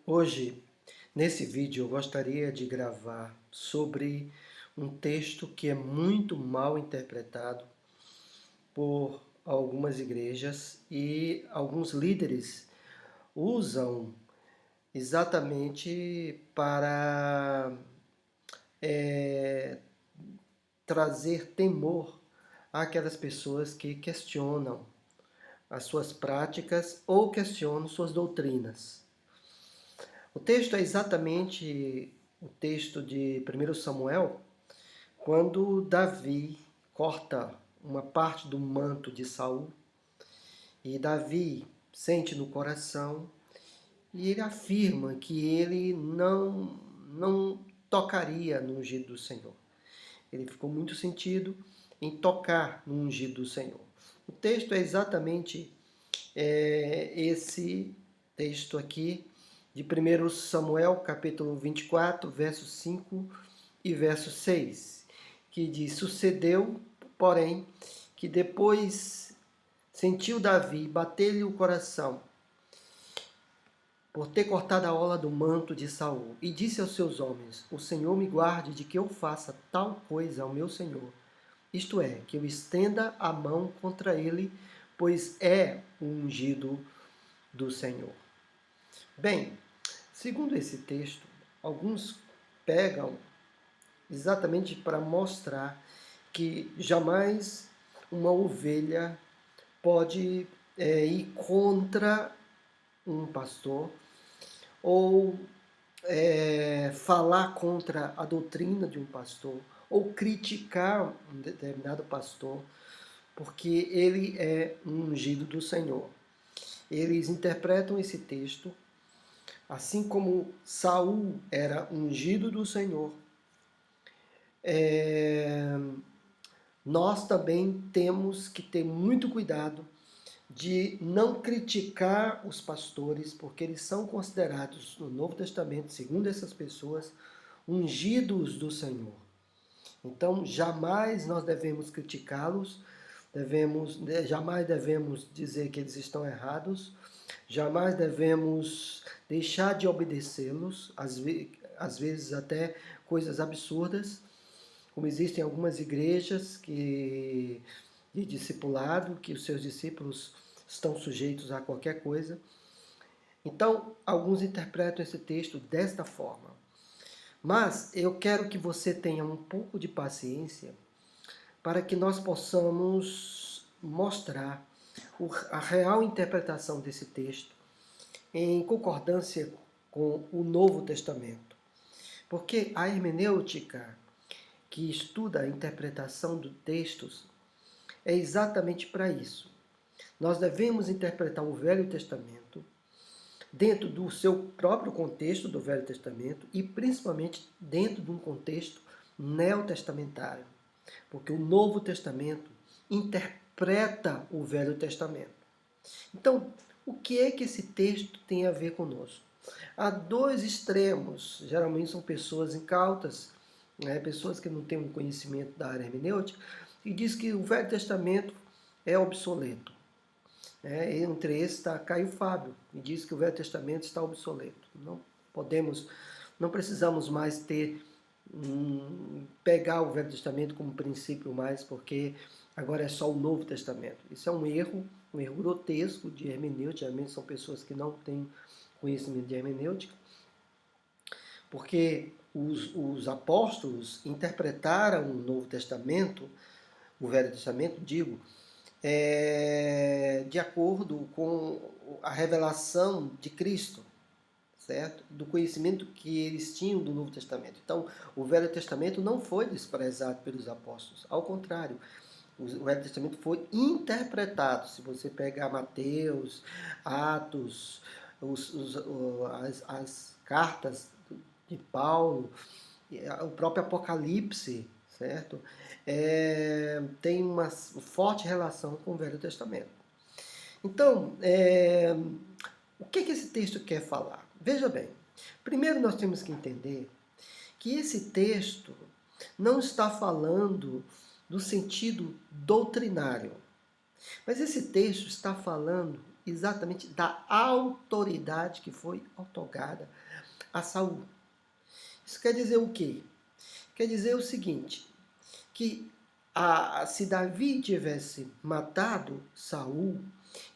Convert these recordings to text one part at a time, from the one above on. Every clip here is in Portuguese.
Hoje, nesse vídeo, eu gostaria de gravar sobre um texto que é muito mal interpretado por algumas igrejas e alguns líderes usam exatamente para trazer temor àquelas pessoas que questionam as suas práticas ou questionam suas doutrinas. O texto é exatamente o texto de 1 Samuel, quando Davi corta uma parte do manto de Saul, e Davi sente no coração, e ele afirma que ele não tocaria no ungido do Senhor. Ele ficou muito sentido em tocar no ungido do Senhor. O texto é exatamente esse texto aqui, de 1 Samuel, capítulo 24, versos 5 e verso 6, que diz: Sucedeu, porém, que depois sentiu Davi bater-lhe o coração, por ter cortado a orla do manto de Saul, e disse aos seus homens: O Senhor me guarde de que eu faça tal coisa ao meu Senhor, isto é, que eu estenda a mão contra ele, pois é o ungido do Senhor. Bem, segundo esse texto, alguns pegam exatamente para mostrar que jamais uma ovelha pode ir contra um pastor ou falar contra a doutrina de um pastor ou criticar um determinado pastor, porque ele é um ungido do Senhor. Eles interpretam esse texto assim como Saul era ungido do Senhor. Nós também temos que ter muito cuidado de não criticar os pastores, porque eles são considerados no Novo Testamento, segundo essas pessoas, ungidos do Senhor. Então, jamais nós devemos criticá-los, jamais devemos dizer que eles estão errados, jamais devemos deixar de obedecê-los, às vezes até coisas absurdas, como existem algumas igrejas de discipulado, que os seus discípulos estão sujeitos a qualquer coisa. Então, alguns interpretam esse texto desta forma. Mas eu quero que você tenha um pouco de paciência para que nós possamos mostrar a real interpretação desse texto em concordância com o Novo Testamento. Porque a hermenêutica, que estuda a interpretação dos textos, é exatamente para isso. Nós devemos interpretar o Velho Testamento dentro do seu próprio contexto do Velho Testamento e principalmente dentro de um contexto neotestamentário, porque o Novo Testamento interpreta o Velho Testamento. Então, o que é que esse texto tem a ver conosco? Há dois extremos, geralmente são pessoas incautas, pessoas que não têm um conhecimento da área hermenêutica, e diz que o Velho Testamento é obsoleto. Entre esses está Caio Fábio, e diz que o Velho Testamento está obsoleto. Não precisamos mais pegar o Velho Testamento como princípio mais, porque agora é só o Novo Testamento. Isso é um erro grotesco de hermenêutica. Geralmente são pessoas que não têm conhecimento de hermenêutica, porque os apóstolos interpretaram o Novo Testamento, o Velho Testamento, de acordo com a revelação de Cristo, certo? Do conhecimento que eles tinham do Novo Testamento. Então, o Velho Testamento não foi desprezado pelos apóstolos, ao contrário, o Velho Testamento foi interpretado. Se você pegar Mateus, Atos, as cartas de Paulo, o próprio Apocalipse, certo? Tem uma forte relação com o Velho Testamento. Então, o que esse texto quer falar? Veja bem, primeiro nós temos que entender que esse texto não está falando do sentido doutrinário, mas esse texto está falando exatamente da autoridade que foi otorgada a Saul. Isso quer dizer o quê? Quer dizer o seguinte, que se Davi tivesse matado Saul,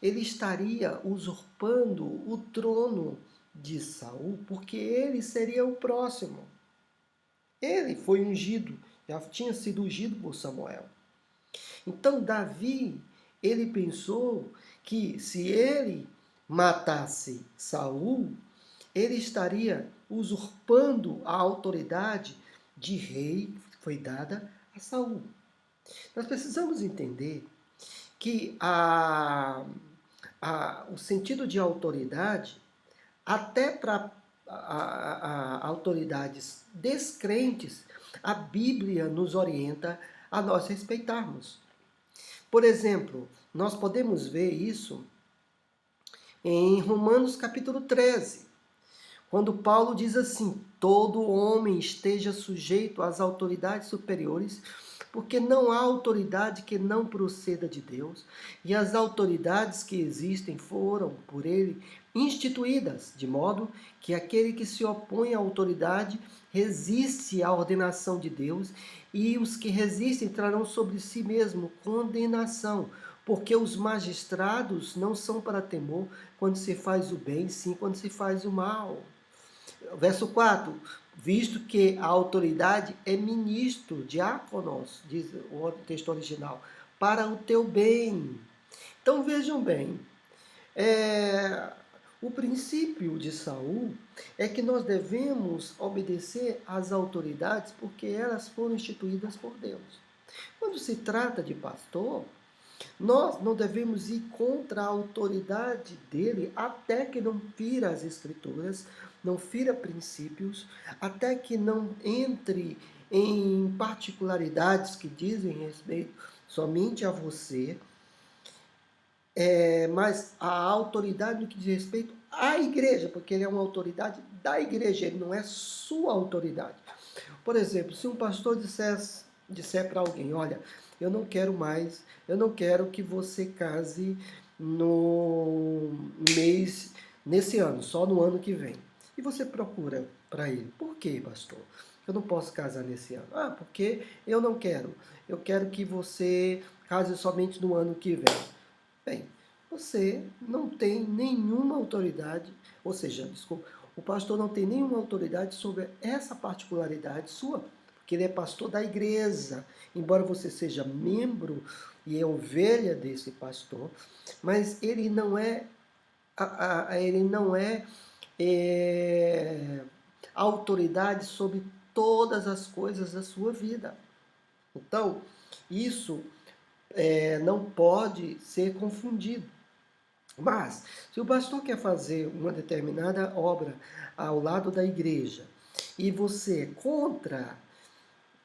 ele estaria usurpando o trono de Saul, porque ele seria o próximo. Ele foi ungido, já tinha sido ungido por Samuel. Então Davi, ele pensou que se ele matasse Saul, ele estaria usurpando a autoridade de rei que foi dada a Saul. Nós precisamos entender que o sentido de autoridade, até para autoridades descrentes, a Bíblia nos orienta a nós respeitarmos. Por exemplo, nós podemos ver isso em Romanos capítulo 13, quando Paulo diz assim: todo homem esteja sujeito às autoridades superiores, porque não há autoridade que não proceda de Deus, e as autoridades que existem foram por ele instituídas, de modo que aquele que se opõe à autoridade resiste à ordenação de Deus, e os que resistem trarão sobre si mesmo condenação, porque os magistrados não são para temor quando se faz o bem, sim quando se faz o mal. Verso 4, visto que a autoridade é ministro, diáconos, diz o texto original, para o teu bem. Então vejam bem, o princípio de Saul é que nós devemos obedecer às autoridades porque elas foram instituídas por Deus. Quando se trata de pastor, nós não devemos ir contra a autoridade dele até que não fira as escrituras, não fira princípios, até que não entre em particularidades que dizem respeito somente a você, mas a autoridade no que diz respeito à igreja, porque ele é uma autoridade da igreja, ele não é sua autoridade. Por exemplo, se um pastor disser para alguém: olha, eu não quero que você case nesse ano, só no ano que vem. E você procura para ele: por quê, pastor? Eu não posso casar nesse ano. Ah, porque eu não quero. Eu quero que você case somente no ano que vem. Bem, você não tem nenhuma autoridade, ou seja, desculpa, o pastor não tem nenhuma autoridade sobre essa particularidade sua, porque ele é pastor da igreja, embora você seja membro e é ovelha desse pastor, mas ele não é, é autoridade sobre todas as coisas da sua vida. Então, isso não pode ser confundido. Mas, se o pastor quer fazer uma determinada obra ao lado da igreja e você é contra,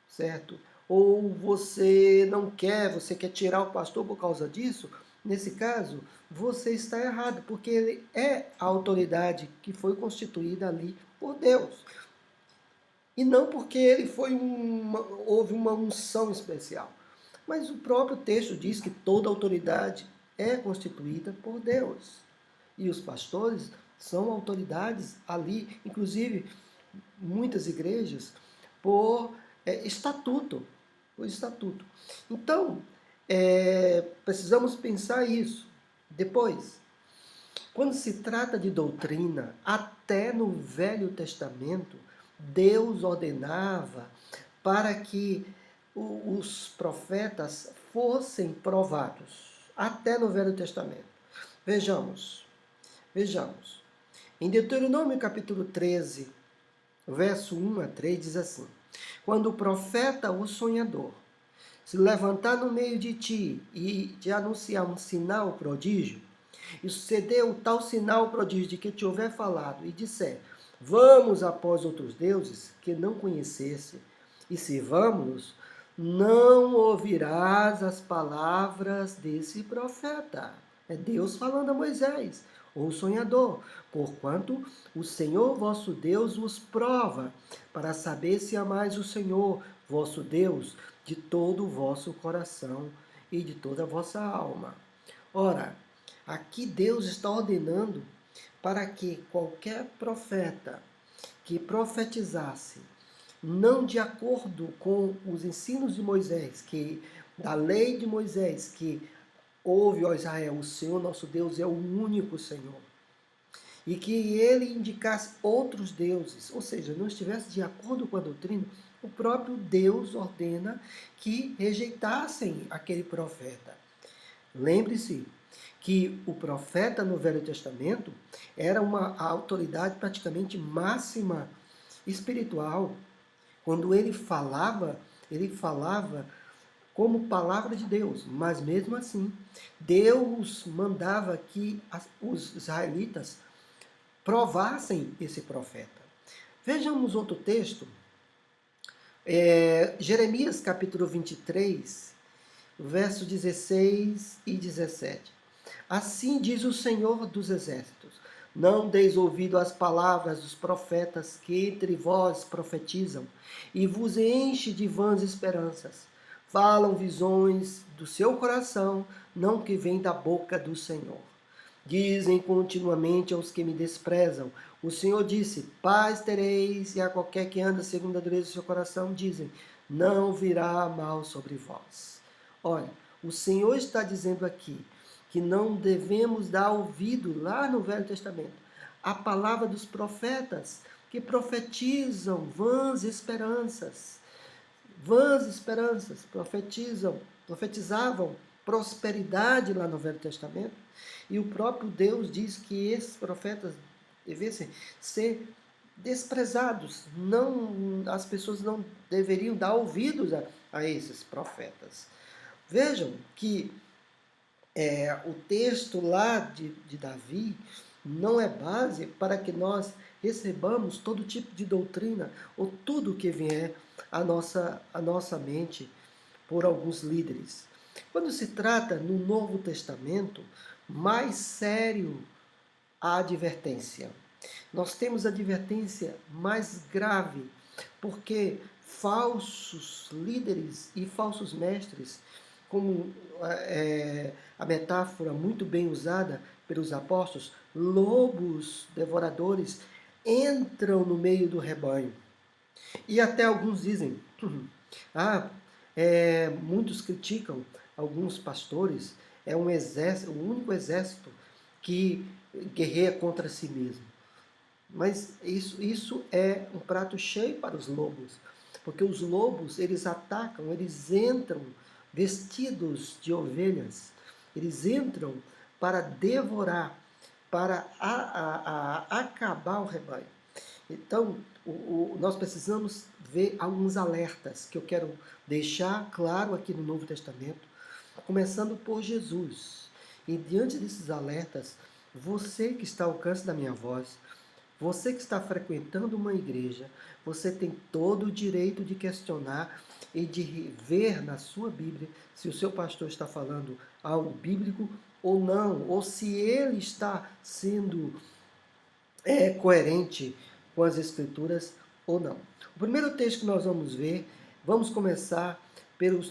certo? Ou você não quer, você quer tirar o pastor por causa disso, nesse caso, você está errado, porque ele é a autoridade que foi constituída ali por Deus. E não porque houve uma unção especial. Mas o próprio texto diz que toda autoridade é constituída por Deus. E os pastores são autoridades ali, inclusive muitas igrejas, por estatuto. Por estatuto. Então, precisamos pensar isso. Depois, quando se trata de doutrina, até no Velho Testamento, Deus ordenava para que os profetas fossem provados, até no Velho Testamento. Vejamos. Em Deuteronômio capítulo 13, verso 1 a 3, diz assim: quando o profeta, o sonhador, se levantar no meio de ti e te anunciar um sinal, prodígio, e sucedeu tal sinal, prodígio de que te houver falado, e disser: vamos após outros deuses que não conhecesse, e sirvamos-nos, não ouvirás as palavras desse profeta. É Deus falando a Moisés, ou sonhador, porquanto o Senhor vosso Deus vos prova, para saber se amais o Senhor vosso Deus de todo o vosso coração e de toda a vossa alma. Ora, Aqui Deus está ordenando para que qualquer profeta que profetizasse não de acordo com os ensinos de Moisés, que da lei de Moisés, que ouve, ó Israel, o Senhor nosso Deus é o único Senhor. E que ele indicasse outros deuses, ou seja, não estivesse de acordo com a doutrina, o próprio Deus ordena que rejeitassem aquele profeta. Lembre-se que o profeta no Velho Testamento era uma autoridade praticamente máxima espiritual. Quando ele falava como palavra de Deus, mas mesmo assim, Deus mandava que os israelitas provassem esse profeta. Vejamos outro texto, Jeremias capítulo 23, verso 16 e 17. Assim diz o Senhor dos Exércitos: não deis ouvido às palavras dos profetas que entre vós profetizam, e vos enche de vãs esperanças. Falam visões do seu coração, não que vem da boca do Senhor. Dizem continuamente aos que me desprezam: o Senhor disse, paz tereis, e a qualquer que anda segundo a dureza do seu coração, dizem, não virá mal sobre vós. Olha, o Senhor está dizendo aqui que não devemos dar ouvido, lá no Velho Testamento, à palavra dos profetas que profetizam vãs esperanças, profetizavam prosperidade lá no Velho Testamento, e o próprio Deus diz que esses profetas devessem ser desprezados, não, as pessoas não deveriam dar ouvidos a esses profetas. Vejam que o texto lá de Davi não é base para que nós recebamos todo tipo de doutrina ou tudo que vier à nossa mente por alguns líderes. Quando se trata no Novo Testamento, mais sério a advertência. Nós temos a advertência mais grave, porque falsos líderes e falsos mestres, como a metáfora muito bem usada pelos apóstolos, lobos devoradores entram no meio do rebanho. E até alguns dizem, muitos criticam alguns pastores, é um exército, o único exército que guerreia contra si mesmo. Mas isso é um prato cheio para os lobos, porque os lobos, eles atacam, eles entram vestidos de ovelhas, eles entram para devorar, para acabar o rebanho. Então, nós precisamos ver alguns alertas que eu quero deixar claro aqui no Novo Testamento, começando por Jesus. E diante desses alertas, você que está ao alcance da minha voz, você que está frequentando uma igreja, você tem todo o direito de questionar e de ver na sua Bíblia se o seu pastor está falando algo bíblico ou não, ou se ele está sendo coerente com as Escrituras ou não. O primeiro texto que nós vamos ver, vamos começar pelo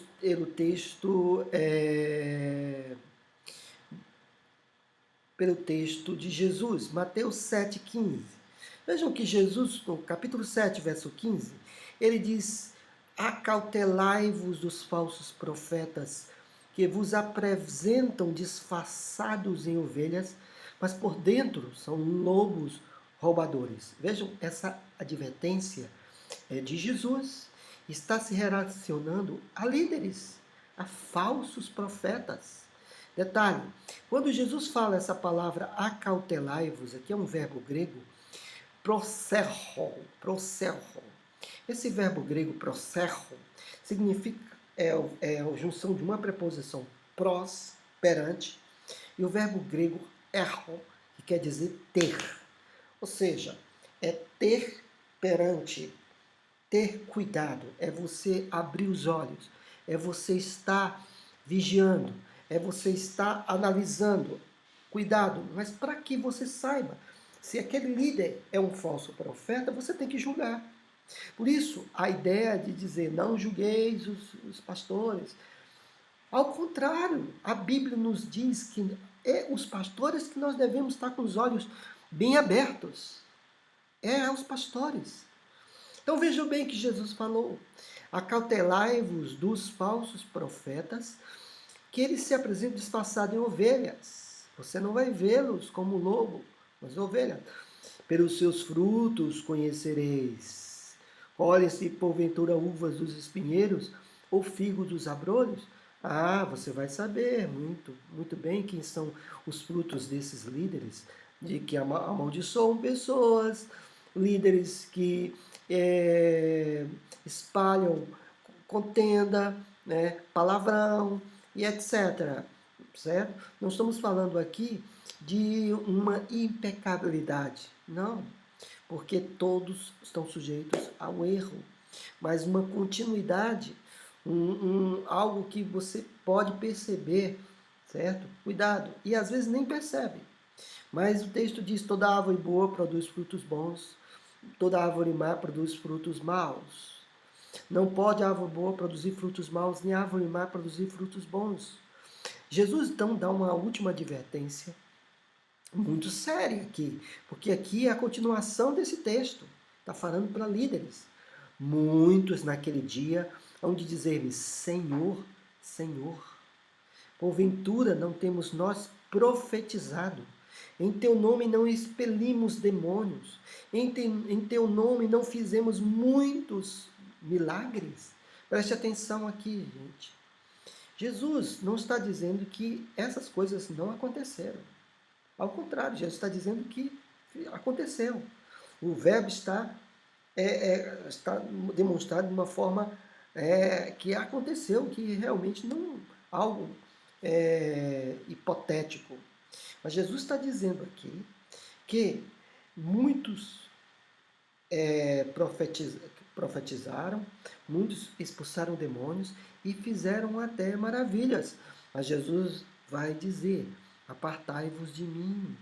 texto de Jesus, Mateus 7,15. Vejam que Jesus, no capítulo 7, verso 15, ele diz: acautelai-vos dos falsos profetas, que vos apresentam disfarçados em ovelhas, mas por dentro são lobos roubadores. Vejam, essa advertência de Jesus está se relacionando a líderes, a falsos profetas. Detalhe, quando Jesus fala essa palavra acautelai-vos, aqui é um verbo grego, proserro. Esse verbo grego proserro significa, a junção de uma preposição pros, perante, e o verbo grego erro, que quer dizer ter. Ou seja, é ter perante, ter cuidado, é você abrir os olhos, é você estar vigiando, é você estar analisando. Cuidado, mas para que você saiba se aquele líder é um falso profeta, você tem que julgar. Por isso, a ideia de dizer não julgueis os pastores. Ao contrário, a Bíblia nos diz que É os pastores que nós devemos estar com os olhos bem abertos. É os pastores. Então vejam bem que Jesus falou: acautelai-vos dos falsos profetas, que eles se apresentam disfarçados em ovelhas. Você não vai vê-los como lobo, mas ovelha. Pelos seus frutos conhecereis. Colhem-se porventura uvas dos espinheiros ou figos dos abrolhos? Ah, você vai saber muito bem quem são os frutos desses líderes, de que amaldiçoam pessoas, líderes que espalham contenda, né, palavrão e etc. Certo? Não estamos falando aqui de uma impecabilidade, não, porque todos estão sujeitos ao erro, mas uma continuidade, algo que você pode perceber, certo? Cuidado, e às vezes nem percebe, mas o texto diz: toda árvore boa produz frutos bons, toda árvore má produz frutos maus. Não pode a árvore boa produzir frutos maus, nem a árvore má produzir frutos bons. Jesus então dá uma última advertência muito séria aqui, porque aqui é a continuação desse texto. Está falando para líderes. Muitos naquele dia hão de dizer-me: Senhor, Senhor, porventura não temos nós profetizado? Em teu nome não expelimos demônios? Em teu nome não fizemos muitos milagres? Preste atenção aqui, gente. Jesus não está dizendo que essas coisas não aconteceram. Ao contrário, Jesus está dizendo que aconteceu. O verbo está demonstrado de uma forma que aconteceu, que realmente não algo hipotético. Mas Jesus está dizendo aqui que muitos profetizaram, muitos expulsaram demônios e fizeram até maravilhas. Mas Jesus vai dizer: apartai-vos de mim,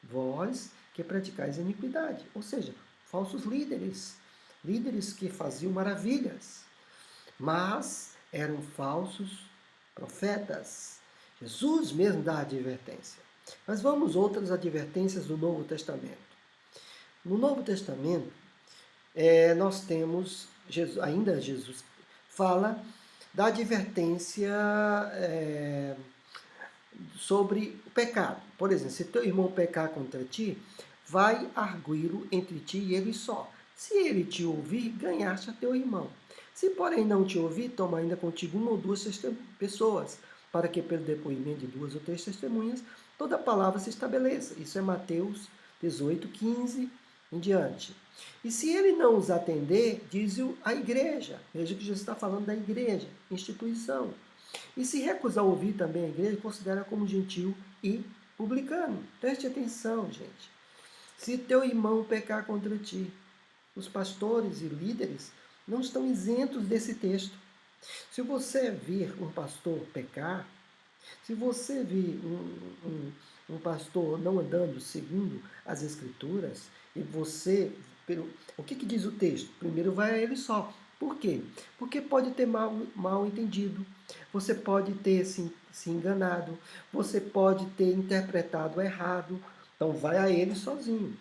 vós que praticais iniquidade. Ou seja, falsos líderes, líderes que faziam maravilhas, mas eram falsos profetas. Jesus mesmo dá advertência. Mas vamos outras advertências do Novo Testamento. No Novo Testamento, nós temos, ainda Jesus fala da advertência sobre o pecado. Por exemplo, se teu irmão pecar contra ti, vai arguí-lo entre ti e ele só. Se ele te ouvir, ganhaste a teu irmão. Se porém não te ouvir, toma ainda contigo uma ou duas pessoas, para que pelo depoimento de duas ou três testemunhas, toda palavra se estabeleça. Isso é Mateus 18, 15 em diante. E se ele não os atender, diz-o à igreja. Veja que Jesus está falando da igreja, instituição. E se recusar ouvir também a igreja, considera como gentil e publicano. Preste atenção, gente. Se teu irmão pecar contra ti, os pastores e líderes não estão isentos desse texto. Se você vir um pastor pecar, se você vir um pastor não andando segundo as escrituras, e você... O que diz o texto? Primeiro vai a ele só. Por quê? Porque pode ter mal entendido, você pode ter se enganado, você pode ter interpretado errado. Então vai a ele sozinho,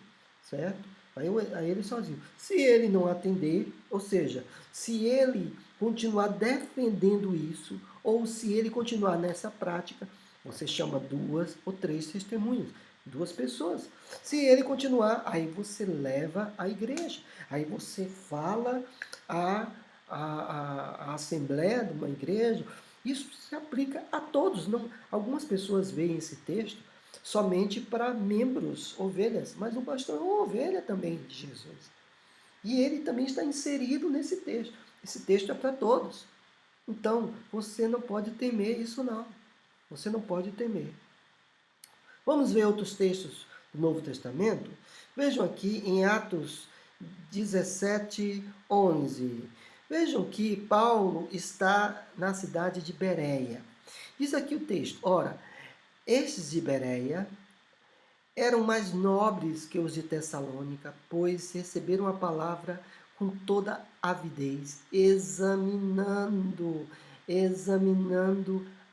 certo? Vai a ele sozinho. Se ele não atender, ou seja, se ele continuar defendendo isso, ou se ele continuar nessa prática, você chama duas ou três testemunhas, duas pessoas. Se ele continuar, aí você leva à igreja, aí você fala a assembleia de uma igreja. Isso se aplica a todos. Não, algumas pessoas veem esse texto somente para membros, ovelhas, mas o pastor é uma ovelha também de Jesus. E ele também está inserido nesse texto. Esse texto é para todos. Então, você não pode temer isso não. Você não pode temer. Vamos ver outros textos do Novo Testamento? Vejam aqui em Atos 17, 11. Vejam que Paulo está na cidade de Bereia. Diz aqui o texto: ora, estes de Bereia eram mais nobres que os de Tessalônica, pois receberam a palavra com toda avidez, examinando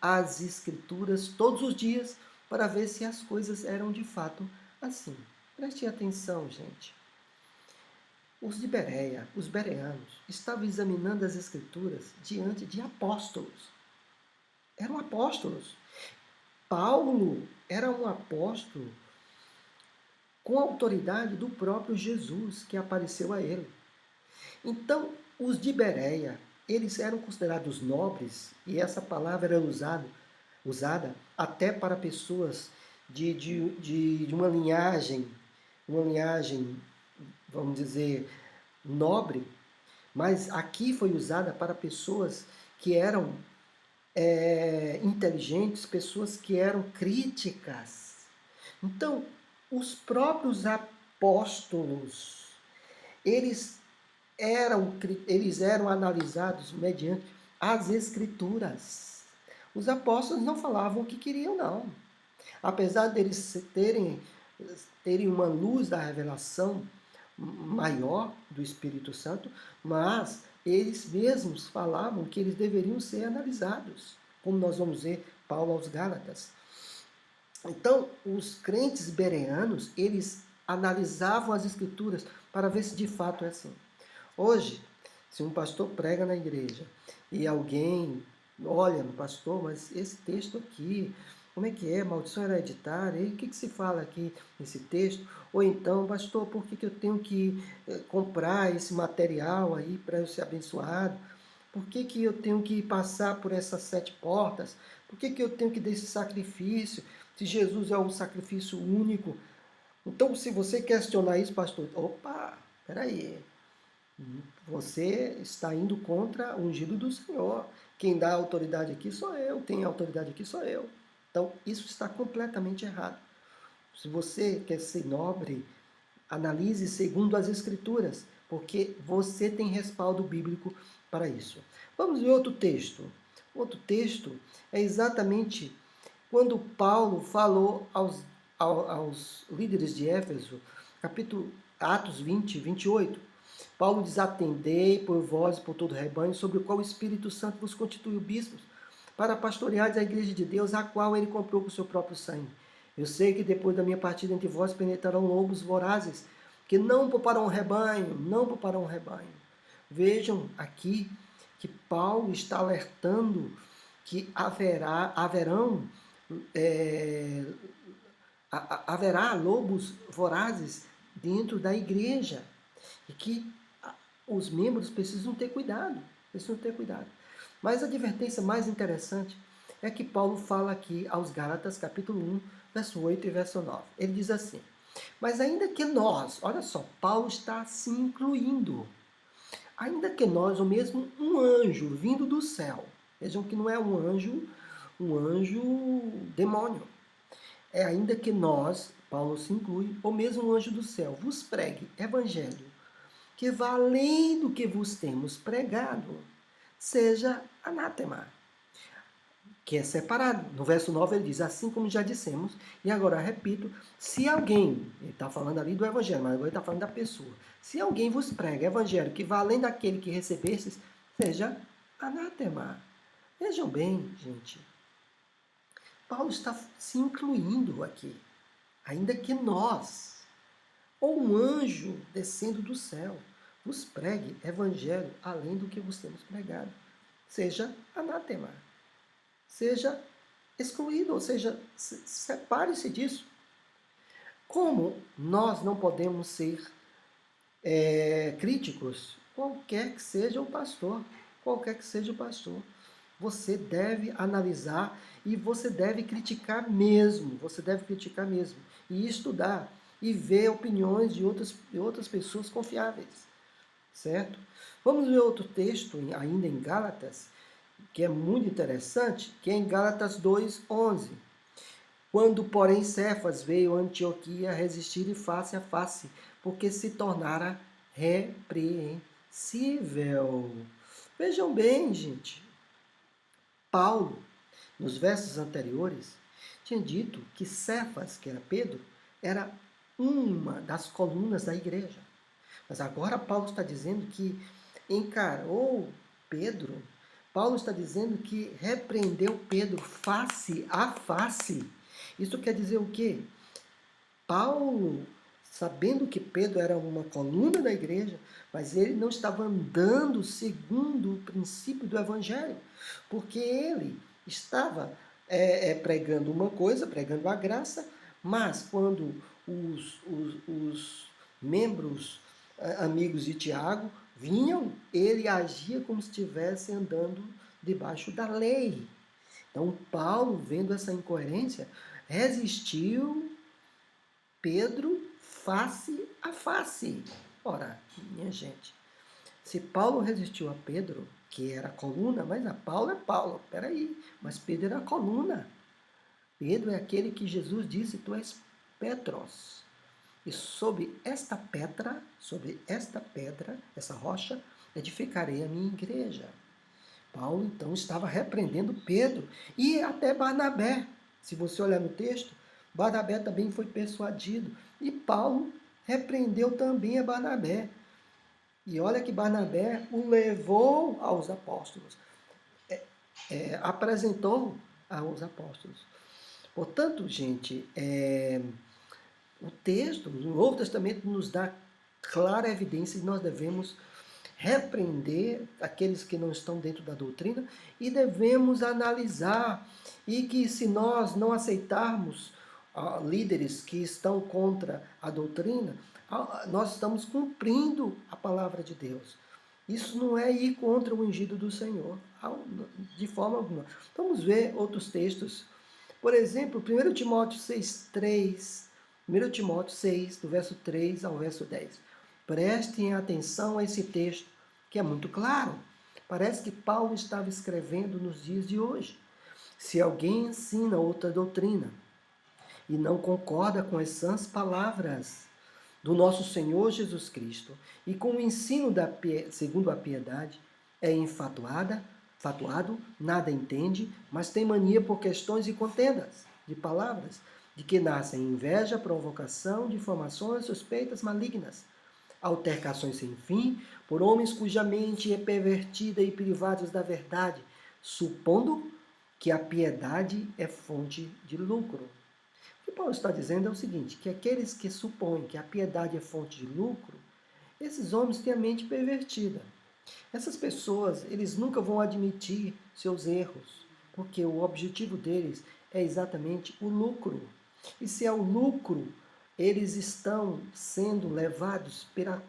as escrituras todos os dias, para ver se as coisas eram de fato assim. Preste atenção, gente. Os de Bereia, os bereanos, estavam examinando as Escrituras diante de apóstolos. Eram apóstolos. Paulo era um apóstolo com a autoridade do próprio Jesus que apareceu a ele. Então, os de Bereia, eles eram considerados nobres, e essa palavra era usada até para pessoas de uma linhagem, vamos dizer, nobre, mas aqui foi usada para pessoas que eram inteligentes, pessoas que eram críticas. Então, os próprios apóstolos, eles eles eram analisados mediante as Escrituras. Os apóstolos não falavam o que queriam, não. Apesar deles terem uma luz da revelação maior do Espírito Santo, mas eles mesmos falavam que eles deveriam ser analisados, como nós vamos ver Paulo aos Gálatas. Então, os crentes bereanos, eles analisavam as Escrituras para ver se de fato é assim. Hoje, se um pastor prega na igreja e alguém olha no pastor, mas esse texto aqui, como é que é? Maldição hereditária? E o que se fala aqui nesse texto? Ou então, pastor, por que eu tenho que comprar esse material aí para eu ser abençoado? Por que eu tenho que passar por essas 7 portas? Por que eu tenho que dar esse sacrifício? Se Jesus é um sacrifício único. Então, se você questionar isso, pastor, opa, peraí. Você está indo contra o ungido do Senhor. Quem dá autoridade aqui sou eu, quem é autoridade aqui sou eu. Então, isso está completamente errado. Se você quer ser nobre, analise segundo as Escrituras, porque você tem respaldo bíblico para isso. Vamos ver outro texto. Outro texto é exatamente quando Paulo falou aos líderes de Éfeso, capítulo Atos 20, 28. Paulo diz: atendei por vós e por todo o rebanho, sobre o qual o Espírito Santo vos constituiu bispos, para pastoreares a igreja de Deus, a qual ele comprou com o seu próprio sangue. Eu sei que depois da minha partida entre vós penetrarão lobos vorazes, que não pouparão o rebanho, não pouparão o rebanho. Vejam aqui que Paulo está alertando que haverá lobos vorazes dentro da igreja e que os membros precisam ter cuidado, Mas a advertência mais interessante é que Paulo fala aqui aos Gálatas, capítulo 1, verso 8 e verso 9. Ele diz assim: mas ainda que nós, olha só, Paulo está se incluindo, ainda que nós, ou mesmo um anjo vindo do céu, vejam que não é um anjo demônio, é ainda que nós, Paulo se inclui, ou mesmo um anjo do céu, vos pregue evangelho, que vá além do que vos temos pregado, seja anátema, que é separado. No verso 9 ele diz, assim como já dissemos, e agora repito, se alguém, ele está falando ali do evangelho, mas agora ele está falando da pessoa, se alguém vos prega evangelho que vá além daquele que recebestes, seja anátema. Vejam bem, gente, Paulo está se incluindo aqui, ainda que nós, ou um anjo descendo do céu, vos pregue evangelho além do que vos temos pregado, seja anátema, seja excluído, ou seja, separe-se disso. Como nós não podemos ser críticos, qualquer que seja o pastor, você deve analisar e você deve criticar mesmo, e estudar e ver opiniões de outras pessoas confiáveis, certo? Vamos ver outro texto, ainda em Gálatas, que é muito interessante, que é em Gálatas 2:11. Quando, porém, Cefas veio a Antioquia resistir face a face, porque se tornara repreensível. Vejam bem, gente, Paulo, nos versos anteriores, tinha dito que Cefas, que era Pedro, era uma das colunas da igreja. Mas agora Paulo está dizendo que encarou Pedro. Paulo está dizendo que repreendeu Pedro face a face. Isso quer dizer o quê? Paulo, sabendo que Pedro era uma coluna da igreja, mas ele não estava andando segundo o princípio do evangelho, porque ele estava pregando uma coisa, pregando a graça, mas quando os membros amigos de Tiago vinham, ele agia como se estivesse andando debaixo da lei. Então Paulo, vendo essa incoerência, resistiu Pedro face a face. Ora, minha gente, se Paulo resistiu a Pedro, que era a coluna, mas a Paulo é Paulo, peraí, mas Pedro era a coluna. Pedro é aquele que Jesus disse, tu és Petros. E sobre esta pedra, essa rocha, edificarei a minha igreja. Paulo, então, estava repreendendo Pedro e até Barnabé. Se você olhar no texto, Barnabé também foi persuadido. E Paulo repreendeu também a Barnabé. E olha que Barnabé o levou aos apóstolos, apresentou aos apóstolos. Portanto, gente, o texto, o Novo Testamento nos dá clara evidência que nós devemos repreender aqueles que não estão dentro da doutrina e devemos analisar, e que se nós não aceitarmos líderes que estão contra a doutrina, nós estamos cumprindo a palavra de Deus. Isso não é ir contra o ungido do Senhor, de forma alguma. Vamos ver outros textos. Por exemplo, 1 Timóteo 6,3, 1 Timóteo 6, do verso 3 ao verso 10. Prestem atenção a esse texto, que é muito claro. Parece que Paulo estava escrevendo nos dias de hoje. Se alguém ensina outra doutrina e não concorda com as sãs palavras do nosso Senhor Jesus Cristo e com o ensino segundo a piedade, é fatuado, nada entende, mas tem mania por questões e contendas de palavras, de que nascem inveja, provocação, difamações, suspeitas malignas, altercações sem fim, por homens cuja mente é pervertida e privados da verdade, supondo que a piedade é fonte de lucro. O que Paulo está dizendo é o seguinte, que aqueles que supõem que a piedade é fonte de lucro, esses homens têm a mente pervertida. Essas pessoas, eles nunca vão admitir seus erros, porque o objetivo deles é exatamente o lucro. E se é o lucro, eles estão sendo levados pela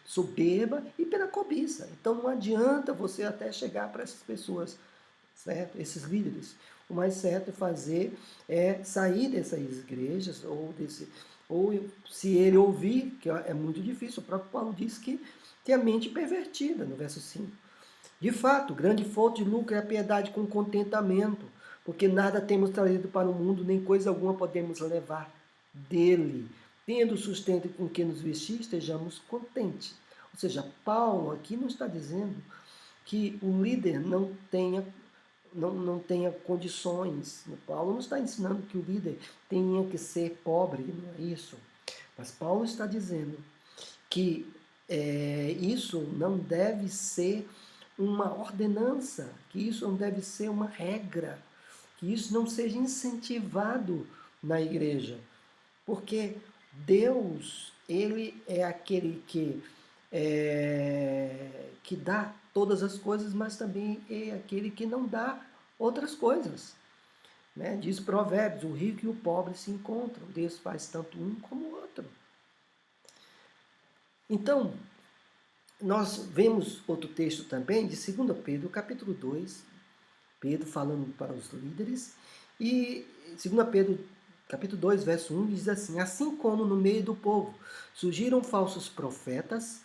soberba e pela cobiça. Então não adianta você até chegar para essas pessoas, certo? Esses líderes. O mais certo é sair dessas igrejas, ou se ele ouvir, que é muito difícil, o próprio Paulo diz que tem a mente pervertida, no verso 5. De fato, grande fonte de lucro é a piedade com contentamento, porque nada temos trazido para o mundo, nem coisa alguma podemos levar dele. Tendo sustento com que nos vestir, estejamos contentes. Ou seja, Paulo aqui não está dizendo que o líder não tenha condições. Paulo não está ensinando que o líder tenha que ser pobre, não é isso. Mas Paulo está dizendo que isso não deve ser uma ordenança, que isso não deve ser uma regra, que isso não seja incentivado na igreja. Porque Deus, ele é aquele que dá todas as coisas, mas também é aquele que não dá outras coisas. Né? Diz Provérbios, o rico e o pobre se encontram, Deus faz tanto um como o outro. Então, nós vemos outro texto também de 2 Pedro, capítulo 2, Pedro falando para os líderes, e 2 Pedro, capítulo 2, verso 1, diz assim, assim como no meio do povo surgiram falsos profetas,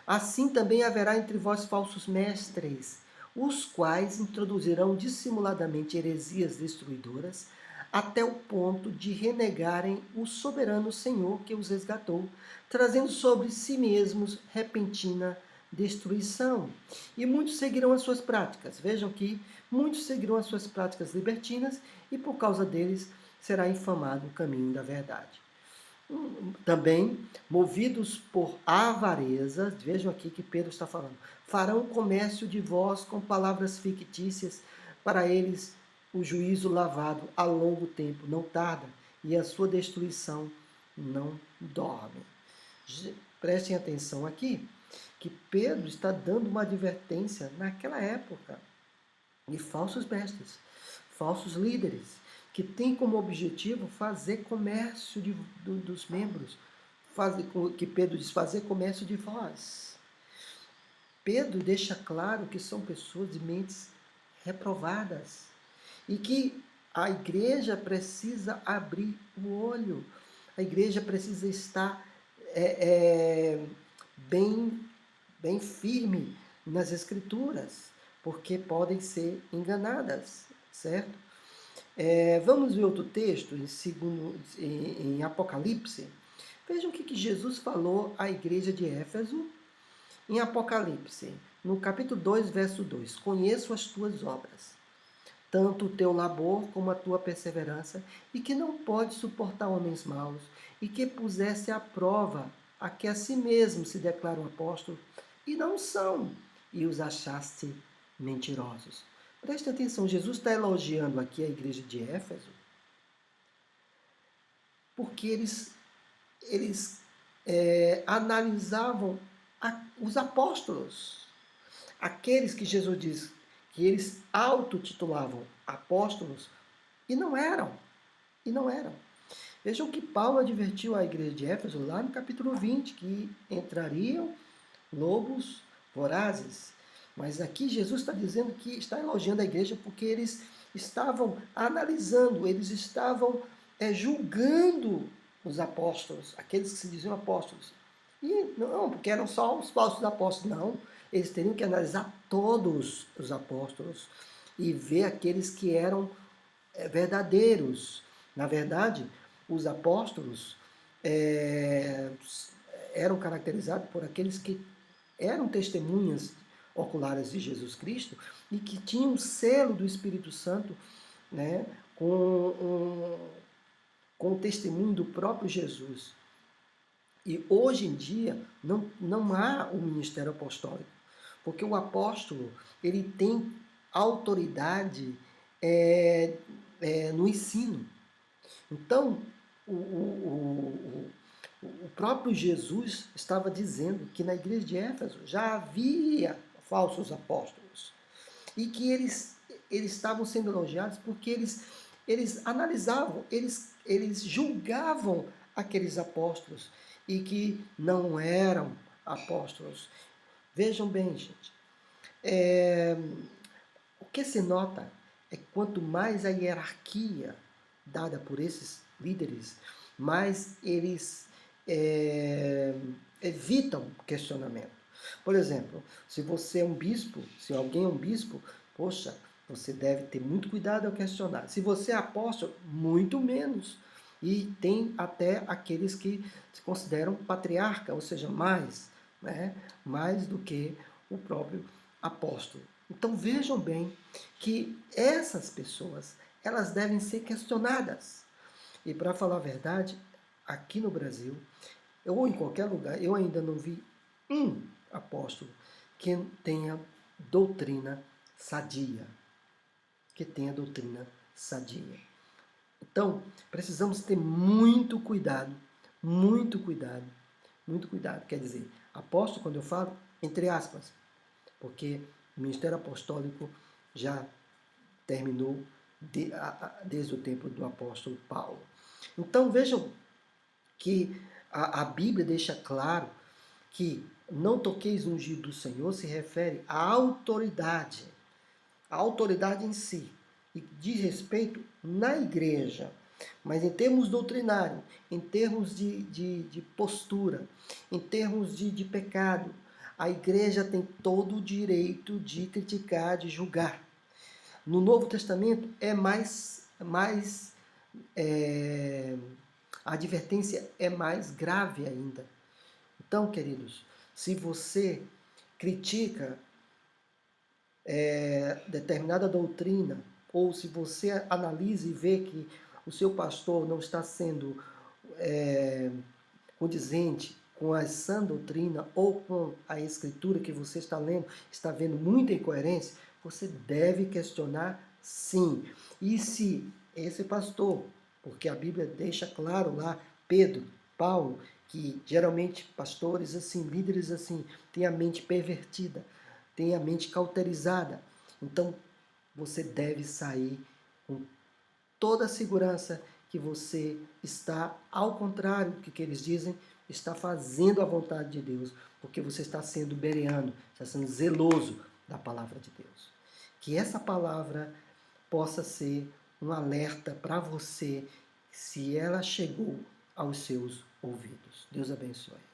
assim também haverá entre vós falsos mestres, os quais introduzirão dissimuladamente heresias destruidoras, até o ponto de renegarem o soberano Senhor que os resgatou, trazendo sobre si mesmos repentina destruição. E muitos seguirão as suas práticas. Vejam que muitos seguirão as suas práticas libertinas e por causa deles será infamado o caminho da verdade. Também, movidos por avareza, vejam aqui que Pedro está falando, farão comércio de vós com palavras fictícias, para eles o juízo lavado a longo tempo não tarda, e a sua destruição não dorme. Prestem atenção aqui, que Pedro está dando uma advertência naquela época de falsos mestres, falsos líderes, que têm como objetivo fazer comércio dos membros, que Pedro diz, fazer comércio de vós. Pedro deixa claro que são pessoas de mentes reprovadas e que a igreja precisa abrir o olho, a igreja precisa estar bem, bem firme nas escrituras, porque podem ser enganadas, certo? Vamos ver outro texto em Apocalipse. Vejam o que Jesus falou à igreja de Éfeso em Apocalipse, no capítulo 2, verso 2. Conheço as tuas obras, tanto o teu labor como a tua perseverança, e que não pode suportar homens maus, e que pusesse à prova a que a si mesmo se declaram apóstolos, e não são, e os achaste mentirosos. Preste atenção, Jesus está elogiando aqui a igreja de Éfeso, porque eles analisavam os apóstolos, aqueles que Jesus diz que eles autotitulavam apóstolos, e não eram. Vejam que Paulo advertiu a igreja de Éfeso lá no capítulo 20, que entrariam lobos vorazes. Mas aqui Jesus está dizendo que está elogiando a igreja porque eles estavam analisando, eles estavam julgando os apóstolos, aqueles que se diziam apóstolos. E não, porque eram só os falsos apóstolos, não. Eles teriam que analisar todos os apóstolos e ver aqueles que eram verdadeiros. Na verdade, os apóstolos eram caracterizados por aqueles que eram testemunhas oculares de Jesus Cristo e que tinham o selo do Espírito Santo, né, com o testemunho do próprio Jesus. E hoje em dia não há o ministério apostólico, porque o apóstolo ele tem autoridade no ensino. Então, o próprio Jesus estava dizendo que na igreja de Éfeso já havia falsos apóstolos e que eles estavam sendo elogiados porque eles analisavam, eles julgavam aqueles apóstolos e que não eram apóstolos. Vejam bem, gente, o que se nota é que quanto mais a hierarquia dada por esses líderes, mais eles evitam questionamento. Por exemplo, se você é um bispo, se alguém é um bispo, poxa, você deve ter muito cuidado ao questionar. Se você é apóstolo, muito menos. E tem até aqueles que se consideram patriarca, ou seja, mais do que o próprio apóstolo. Então vejam bem que essas pessoas, elas devem ser questionadas. E para falar a verdade, aqui no Brasil, ou em qualquer lugar, eu ainda não vi um apóstolo que tenha doutrina sadia. Então, precisamos ter muito cuidado, muito cuidado, muito cuidado. Quer dizer, apóstolo, quando eu falo, entre aspas, porque o ministério apostólico já terminou desde o tempo do apóstolo Paulo. Então vejam que a Bíblia deixa claro que não toqueis no ungido do Senhor se refere à autoridade em si, e diz respeito na igreja. Mas em termos doutrinários, em termos de postura, em termos de pecado, a igreja tem todo o direito de criticar, de julgar. No Novo Testamento a advertência é mais grave ainda. Então, queridos, se você critica determinada doutrina, ou se você analisa e vê que o seu pastor não está sendo condizente com a sã doutrina ou com a escritura que você está lendo, está vendo muita incoerência, você deve questionar sim. E se esse pastor, porque a Bíblia deixa claro lá, Pedro, Paulo, que geralmente pastores assim, líderes assim, têm a mente pervertida, têm a mente cauterizada. Então, você deve sair com toda a segurança que você está, ao contrário do que eles dizem, está fazendo a vontade de Deus, porque você está sendo bereano, está sendo zeloso da palavra de Deus. Que essa palavra possa ser um alerta para você, se ela chegou aos seus ouvidos. Deus abençoe.